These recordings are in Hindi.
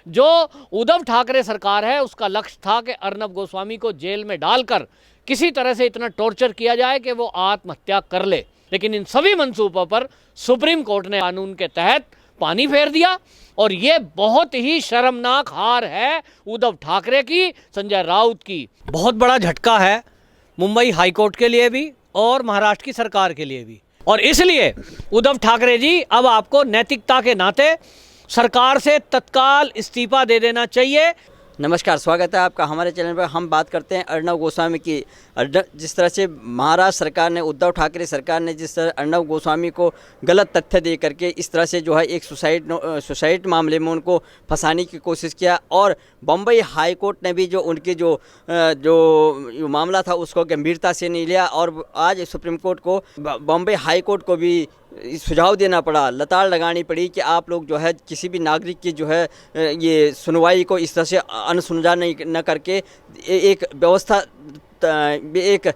जो उद्धव ठाकरे सरकार है उसका लक्ष्य था कि अर्नब गोस्वामी को जेल में डालकर किसी तरह से इतना टॉर्चर किया जाए कि वो आत्महत्या कर ले। लेकिन इन सभी मंसूबों पर सुप्रीम कोर्ट ने कानून के तहत पानी फेर दिया और ये बहुत ही शर्मनाक हार है उद्धव ठाकरे की, संजय राउत की। बहुत बड़ा झटका है मुंबई हाईकोर्ट के लिए भी और महाराष्ट्र की सरकार के लिए भी। और इसलिए उद्धव ठाकरे जी, अब आपको नैतिकता के नाते सरकार से तत्काल इस्तीफा दे देना चाहिए। नमस्कार, स्वागत है आपका हमारे चैनल पर। हम बात करते हैं अर्नब गोस्वामी की। जिस तरह से महाराष्ट्र सरकार ने, उद्धव ठाकरे सरकार ने जिस तरह अर्नब गोस्वामी को गलत तथ्य दे करके इस तरह से जो है एक सुसाइड मामले में उनको फंसाने की कोशिश किया, और बम्बई हाई कोर्ट ने भी जो उनकी जो मामला था उसको गंभीरता से नहीं लिया, और आज सुप्रीम कोर्ट को, बम्बई हाई कोर्ट को भी सुझाव देना पड़ा, लताड़ लगानी पड़ी कि आप लोग जो है किसी भी नागरिक की जो है ये सुनवाई को इस तरह से अनसुलझा न करके एक व्यवस्था, एक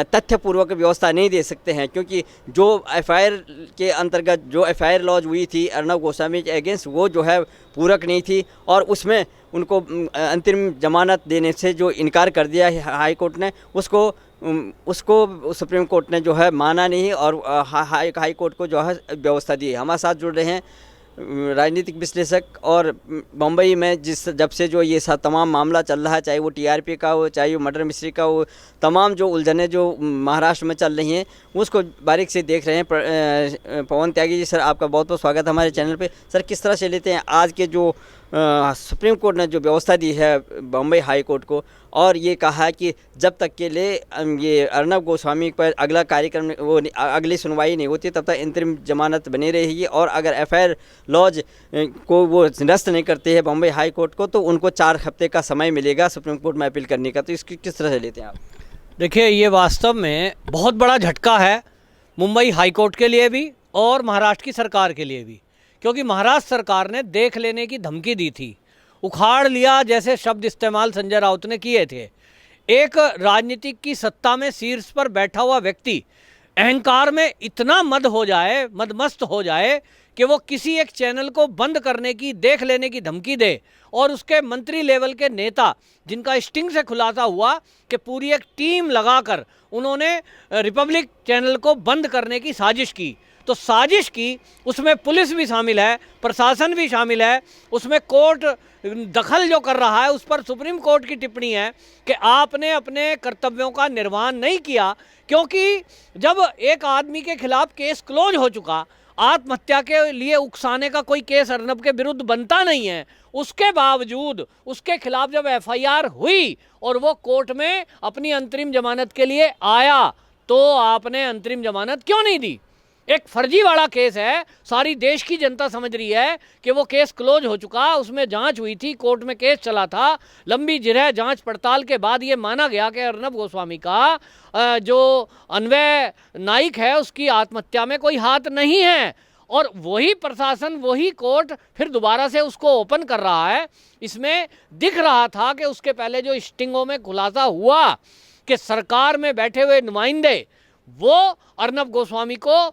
तथ्यपूर्वक व्यवस्था नहीं दे सकते हैं। क्योंकि जो एफआईआर के अंतर्गत जो एफआईआर लॉन्च हुई थी अर्नब गोस्वामी के अगेंस्ट, वो जो है पूरक नहीं थी, और उसमें उनको अंतरिम जमानत देने से जो इनकार कर दिया है हाई कोर्ट ने, उसको सुप्रीम कोर्ट ने जो है माना नहीं, और हाई कोर्ट को जो है व्यवस्था दी। हमारे साथ जुड़ रहे हैं राजनीतिक विश्लेषक, और बम्बई में जब से जो ये तमाम मामला चल रहा है, चाहे वो टीआरपी का हो, चाहे वो मर्डर मिस्ट्री का हो, तमाम जो उलझने जो महाराष्ट्र में चल रही हैं उसको बारीक से देख रहे हैं। पवन त्यागी जी, सर आपका बहुत बहुत स्वागत है हमारे चैनल पे। सर, किस तरह से लेते हैं आज के जो सुप्रीम कोर्ट ने जो व्यवस्था दी है बम्बई हाई कोर्ट को, और ये कहा है कि जब तक के लिए ये अर्नब गोस्वामी पर अगला कार्यक्रम, वो अगली सुनवाई नहीं होती, तब तक अंतरिम जमानत बनी रहेगी, और अगर एफआईआर लॉज को वो निरस्त नहीं करते हैं बम्बई हाई कोर्ट को, तो उनको 4 हफ्ते का समय मिलेगा सुप्रीम कोर्ट में अपील करने का। तो इसकी किस तरह से लेते हैं आप? देखिए, ये वास्तव में बहुत बड़ा झटका है मुंबई हाई कोर्ट के लिए भी और महाराष्ट्र की सरकार के लिए भी, क्योंकि महाराष्ट्र सरकार ने देख लेने की धमकी दी थी, उखाड़ लिया जैसे शब्द इस्तेमाल संजय राउत ने किए थे। एक राजनीतिक की सत्ता में शीर्ष पर बैठा हुआ व्यक्ति अहंकार में इतना मदमस्त हो जाए कि वो किसी एक चैनल को बंद करने की, देख लेने की धमकी दे, और उसके मंत्री लेवल के नेता, जिनका स्टिंग से खुलासा हुआ कि पूरी एक टीम लगाकर उन्होंने रिपब्लिक चैनल को बंद करने की साजिश की। तो साजिश की, उसमें पुलिस भी शामिल है, प्रशासन भी शामिल है, उसमें कोर्ट दखल जो कर रहा है, उस पर सुप्रीम कोर्ट की टिप्पणी है कि आपने अपने कर्तव्यों का निर्वहन नहीं किया। क्योंकि जब एक आदमी के खिलाफ केस क्लोज हो चुका, आत्महत्या के लिए उकसाने का कोई केस अर्नब के विरुद्ध बनता नहीं है, उसके बावजूद उसके खिलाफ जब एफआईआर हुई और वो कोर्ट में अपनी अंतरिम जमानत के लिए आया, तो आपने अंतरिम जमानत क्यों नहीं दी? एक फर्जी वाला केस है, सारी देश की जनता समझ रही है कि वो केस क्लोज हो चुका, उसमें जांच हुई थी, कोर्ट में केस चला था, लंबी जिरह जांच पड़ताल के बाद ये माना गया कि अर्नब गोस्वामी का जो अन्वय नाइक है उसकी आत्महत्या में कोई हाथ नहीं है, और वही प्रशासन, वही कोर्ट फिर दोबारा से उसको ओपन कर रहा है। इसमें दिख रहा था कि उसके पहले जो स्टिंगों में खुलासा हुआ कि सरकार में बैठे हुए नुमाइंदे वो अर्नब गोस्वामी को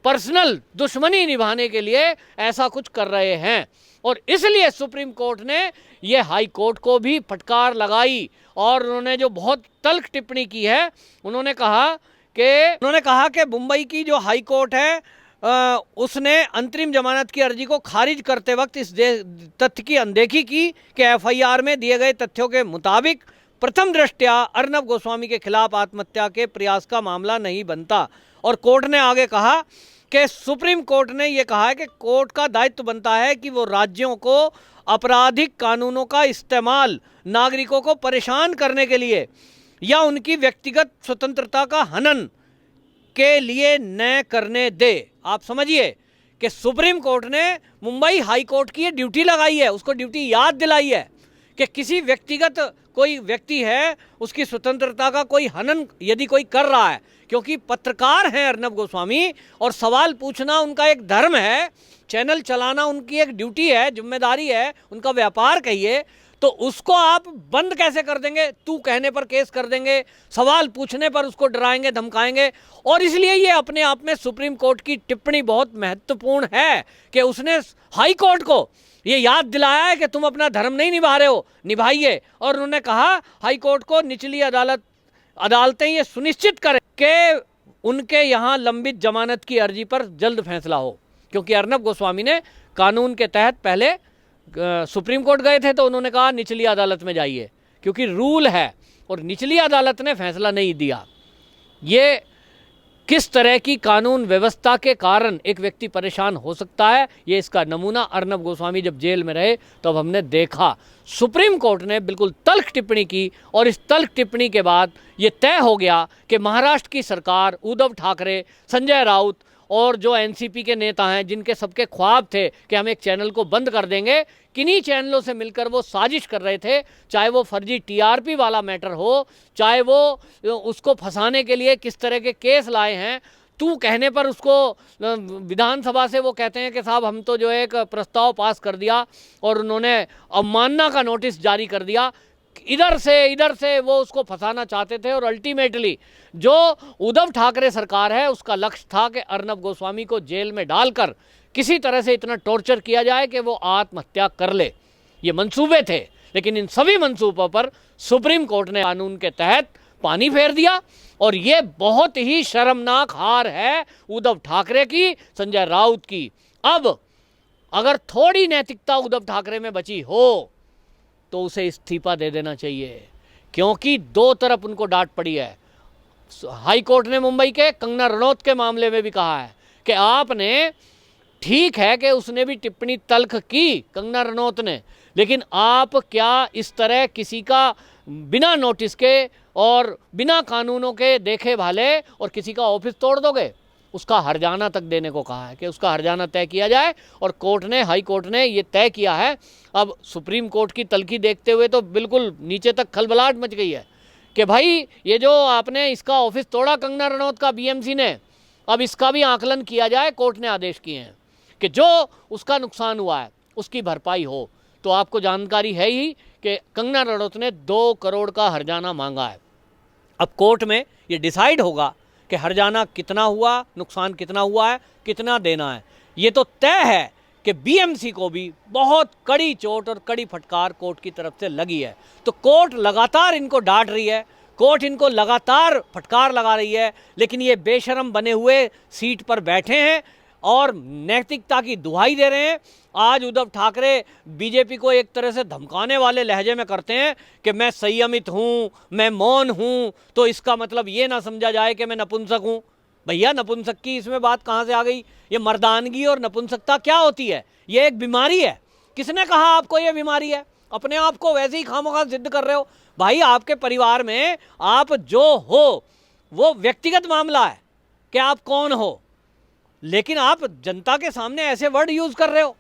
पर्सनल दुश्मनी निभाने के लिए ऐसा कुछ कर रहे हैं, और इसलिए सुप्रीम कोर्ट ने ये हाई कोर्ट को भी फटकार लगाई, और उन्होंने जो बहुत तल्ख टिप्पणी की है, उन्होंने कहा कि मुंबई की जो हाई कोर्ट है उसने अंतरिम जमानत की अर्जी को खारिज करते वक्त इस तथ्य की अनदेखी की कि एफआईआर में दिए गए तथ्यों के मुताबिक प्रथम दृष्टया अर्नब गोस्वामी के खिलाफ आत्महत्या के प्रयास का मामला नहीं बनता। और कोर्ट ने आगे कहा कि सुप्रीम कोर्ट ने यह कहा है कि कोर्ट का दायित्व बनता है कि वो राज्यों को आपराधिक कानूनों का इस्तेमाल नागरिकों को परेशान करने के लिए या उनकी व्यक्तिगत स्वतंत्रता का हनन के लिए न करने दे। आप समझिए कि सुप्रीम कोर्ट ने मुंबई हाई कोर्ट की ये ड्यूटी लगाई है, उसको ड्यूटी याद दिलाई है कि किसी व्यक्तिगत कोई व्यक्ति है, उसकी स्वतंत्रता का कोई हनन यदि कोई कर रहा है, क्योंकि पत्रकार हैं अर्नब गोस्वामी और सवाल पूछना उनका एक धर्म है, चैनल चलाना उनकी एक ड्यूटी है, जिम्मेदारी है, उनका व्यापार कहिए, तो तो उसको आप बंद कैसे कर देंगे? तू कहने पर केस कर देंगे, सवाल पूछने पर उसको डराएंगे, धमकाएंगे। और इसलिए ये अपने आप में सुप्रीम कोर्ट की टिप्पणी बहुत महत्वपूर्ण है कि उसने हाई कोर्ट को ये याद दिलाया है कि तुम अपना धर्म नहीं निभा रहे हो, निभाइए। और उन्होंने कहा हाई कोर्ट को, निचली अदालतें ये सुनिश्चित करें कि उनके यहाँ लंबित जमानत की अर्जी पर जल्द फैसला हो। क्योंकि अर्नब गोस्वामी ने कानून के तहत पहले सुप्रीम कोर्ट गए थे, तो उन्होंने कहा निचली अदालत में जाइए, क्योंकि रूल है, और निचली अदालत ने फैसला नहीं दिया। ये किस तरह की कानून व्यवस्था के कारण एक व्यक्ति परेशान हो सकता है, ये इसका नमूना अर्नब गोस्वामी जब जेल में रहे तब हमने देखा। सुप्रीम कोर्ट ने बिल्कुल तल्ख टिप्पणी की, और इस तल्ख टिप्पणी के बाद ये तय हो गया कि महाराष्ट्र की सरकार, उद्धव ठाकरे, संजय राउत और जो एनसीपी के नेता हैं, जिनके सबके ख्वाब थे कि हम एक चैनल को बंद कर देंगे, किन्हीं चैनलों से मिलकर वो साजिश कर रहे थे। चाहे वो फर्जी टीआरपी वाला मैटर हो, चाहे वो उसको फंसाने के लिए किस तरह के केस लाए हैं। तू कहने पर उसको विधानसभा से वो कहते हैं कि साहब हम तो जो है एक प्रस्ताव पास कर दिया, और उन्होंने अवमानना का नोटिस जारी कर दिया। इधर से वो उसको फंसाना चाहते थे, और अल्टीमेटली जो उद्धव ठाकरे सरकार है उसका लक्ष्य था कि अर्नब गोस्वामी को जेल में डालकर किसी तरह से इतना टॉर्चर किया जाए कि वो आत्महत्या कर ले। ये मंसूबे थे, लेकिन इन सभी मंसूबों पर सुप्रीम कोर्ट ने कानून के तहत पानी फेर दिया। और ये बहुत ही शर्मनाक हार है उद्धव ठाकरे की, संजय राउत की। अब अगर थोड़ी नैतिकता उद्धव ठाकरे में बची हो तो उसे इस्तीफा दे देना चाहिए, क्योंकि दो तरफ उनको डांट पड़ी है। हाई कोर्ट ने मुंबई के कंगना रनौत के मामले में भी कहा है कि आपने, ठीक है कि उसने भी टिप्पणी तल्ख की कंगना रनौत ने, लेकिन आप क्या इस तरह किसी का बिना नोटिस के और बिना कानूनों के देखे भाले और किसी का ऑफिस तोड़ दोगे? उसका हर्जाना तक देने को कहा है कि उसका हर्जाना तय किया जाए, और कोर्ट ने, हाई कोर्ट ने ये तय किया है। अब सुप्रीम कोर्ट की तल्खी देखते हुए तो बिल्कुल नीचे तक खलबलाहट मच गई है कि भाई ये जो आपने इसका ऑफिस तोड़ा कंगना रनौत का बीएमसी ने, अब इसका भी आकलन किया जाए। कोर्ट ने आदेश किए हैं कि जो उसका नुकसान हुआ है उसकी भरपाई हो। तो आपको जानकारी है ही कि कंगना रनौत ने 2 करोड़ का हर्जाना मांगा है। अब कोर्ट में ये डिसाइड होगा कि हर्जाना कितना हुआ, नुकसान कितना हुआ है, कितना देना है। ये तो तय है कि बीएमसी को भी बहुत कड़ी चोट और कड़ी फटकार कोर्ट की तरफ से लगी है। तो कोर्ट लगातार इनको डांट रही है, कोर्ट इनको लगातार फटकार लगा रही है, लेकिन ये बेशरम बने हुए सीट पर बैठे हैं और नैतिकता की दुहाई दे रहे हैं। आज उद्धव ठाकरे बीजेपी को एक तरह से धमकाने वाले लहजे में करते हैं कि मैं संयमित हूँ, मैं मौन हूँ, तो इसका मतलब ये ना समझा जाए कि मैं नपुंसक हूँ। भैया, नपुंसक की इसमें बात कहाँ से आ गई? ये मर्दानगी और नपुंसकता क्या होती है? ये एक बीमारी है। किसने कहा आपको ये बीमारी है? अपने आप को वैसे ही खामोखा सिद्ध कर रहे हो। भाई, आपके परिवार में आप जो हो वो व्यक्तिगत मामला है कि आप कौन हो, लेकिन आप जनता के सामने ऐसे वर्ड यूज कर रहे हो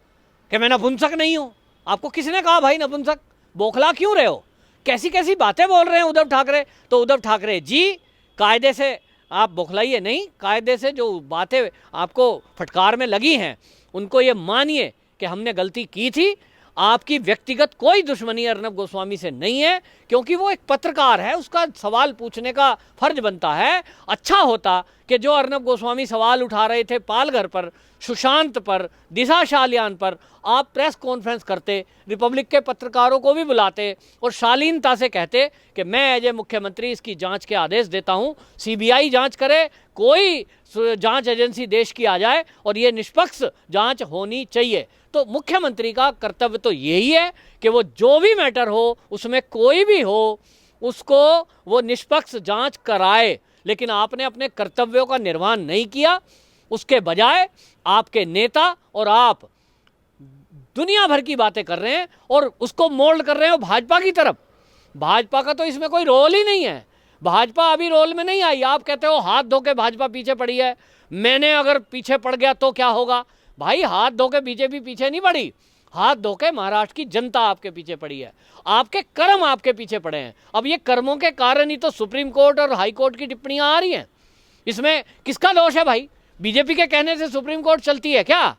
कि मैं नपुंसक नहीं हूं। आपको किसने कहा भाई नपुंसक? बौखला क्यों रहे हो? कैसी कैसी बातें बोल रहे हैं उद्धव ठाकरे। तो उद्धव ठाकरे जी, कायदे से आप बौखलाइए नहीं, कायदे से जो बातें आपको फटकार में लगी हैं उनको ये मानिए कि हमने गलती की थी। आपकी व्यक्तिगत कोई दुश्मनी अर्नब गोस्वामी से नहीं है, क्योंकि वो एक पत्रकार है, उसका सवाल पूछने का फर्ज बनता है। अच्छा होता कि जो अर्नब गोस्वामी सवाल उठा रहे थे पालघर पर, सुशांत पर, दिशा शालियान पर, आप प्रेस कॉन्फ्रेंस करते, रिपब्लिक के पत्रकारों को भी बुलाते और शालीनता से कहते कि मैं एज ए मुख्यमंत्री इसकी जांच के आदेश देता हूं, सीबीआई जांच करे, कोई जांच एजेंसी देश की आ जाए और ये निष्पक्ष जांच होनी चाहिए। तो मुख्यमंत्री का कर्तव्य तो यही है कि वो जो भी मैटर हो, उसमें कोई भी हो, उसको वो निष्पक्ष जांच कराए। लेकिन आपने अपने कर्तव्यों का निर्वहन नहीं किया। उसके बजाय आपके नेता और आप दुनिया भर की बातें कर रहे हैं और उसको मोल्ड कर रहे हो भाजपा की तरफ। भाजपा का तो इसमें कोई रोल ही नहीं है। भाजपा अभी रोल में नहीं आई। आप कहते हो हाथ धो के भाजपा पीछे पड़ी है। मैंने अगर पीछे पड़ गया तो क्या होगा? भाई, हाथ धो के बीजेपी पीछे नहीं पड़ी, हाथ धो के महाराष्ट्र की जनता आपके पीछे पड़ी है। आपके कर्म आपके पीछे पड़े हैं। अब ये कर्मों के कारण ही तो सुप्रीम कोर्ट और हाई कोर्ट की टिप्पणियां आ रही हैं। इसमें किसका दोष है भाई? बीजेपी के कहने से सुप्रीम कोर्ट चलती है क्या?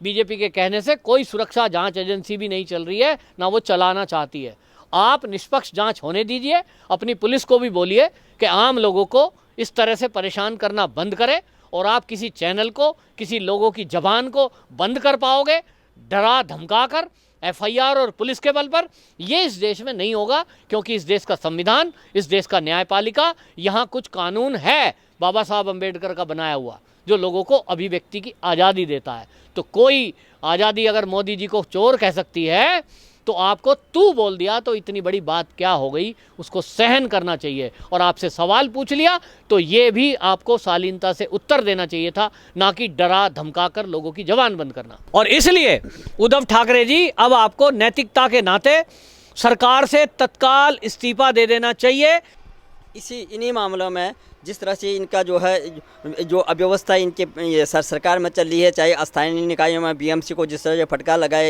बीजेपी के कहने से कोई सुरक्षा जांच एजेंसी भी नहीं चल रही है, ना वो चलाना चाहती है। आप निष्पक्ष जांच होने दीजिए, अपनी पुलिस को भी बोलिए कि आम लोगों को इस तरह से परेशान करना बंद करे, और आप किसी चैनल को, किसी लोगों की जबान को बंद कर पाओगे डरा धमका कर, एफआईआर और पुलिस के बल पर? ये इस देश में नहीं होगा, क्योंकि इस देश का संविधान, इस देश का न्यायपालिका, यहाँ कुछ कानून है बाबा साहब अम्बेडकर का बनाया हुआ, जो लोगों को अभिव्यक्ति की आज़ादी देता है। तो कोई आज़ादी अगर मोदी जी को चोर कह सकती है, तो आपको तू बोल दिया तो इतनी बड़ी बात क्या हो गई, उसको सहन करना चाहिए। और आपसे सवाल पूछ लिया तो ये भी आपको शालीनता से उत्तर देना चाहिए था, ना कि डरा धमका कर लोगों की जबान बंद करना। और इसलिए उद्धव ठाकरे जी, अब आपको नैतिकता के नाते सरकार से तत्काल इस्तीफा दे देना चाहिए। इन्हीं मामलों में जिस तरह से इनका जो है, जो अव्यवस्था इनके ये सरकार में चल रही है, चाहे स्थानीय निकायों में बीएमसी को जिस तरह से फटकार लगाया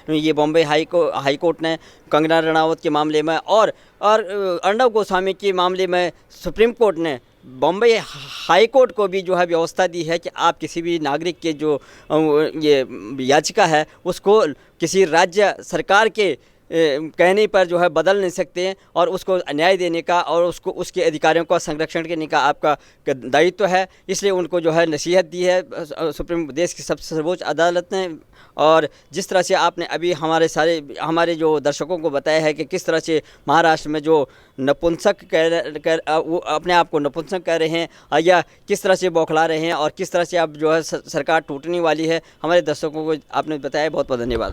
ये बॉम्बे हाई कोर्ट ने कंगना रनावत के मामले में, और अर्णव गोस्वामी के मामले में सुप्रीम कोर्ट ने बॉम्बे हाई कोर्ट को भी जो है व्यवस्था दी है कि आप किसी भी नागरिक के जो ये याचिका है उसको किसी राज्य सरकार के कहने पर जो है बदल नहीं सकते हैं, और उसको न्याय देने का और उसको उसके अधिकारियों का संरक्षण करने का आपका दायित्व है। इसलिए उनको जो है नसीहत दी है सुप्रीम देश की सबसे सर्वोच्च अदालत ने। और जिस तरह से आपने अभी हमारे जो दर्शकों को बताया है कि किस तरह से महाराष्ट्र में जो नपुंसक वो अपने आप को नपुंसक कह रहे हैं या किस तरह से बौखला रहे हैं, और किस तरह से अब जो है सरकार टूटने वाली है, हमारे दर्शकों को आपने बताया। बहुत बहुत धन्यवाद।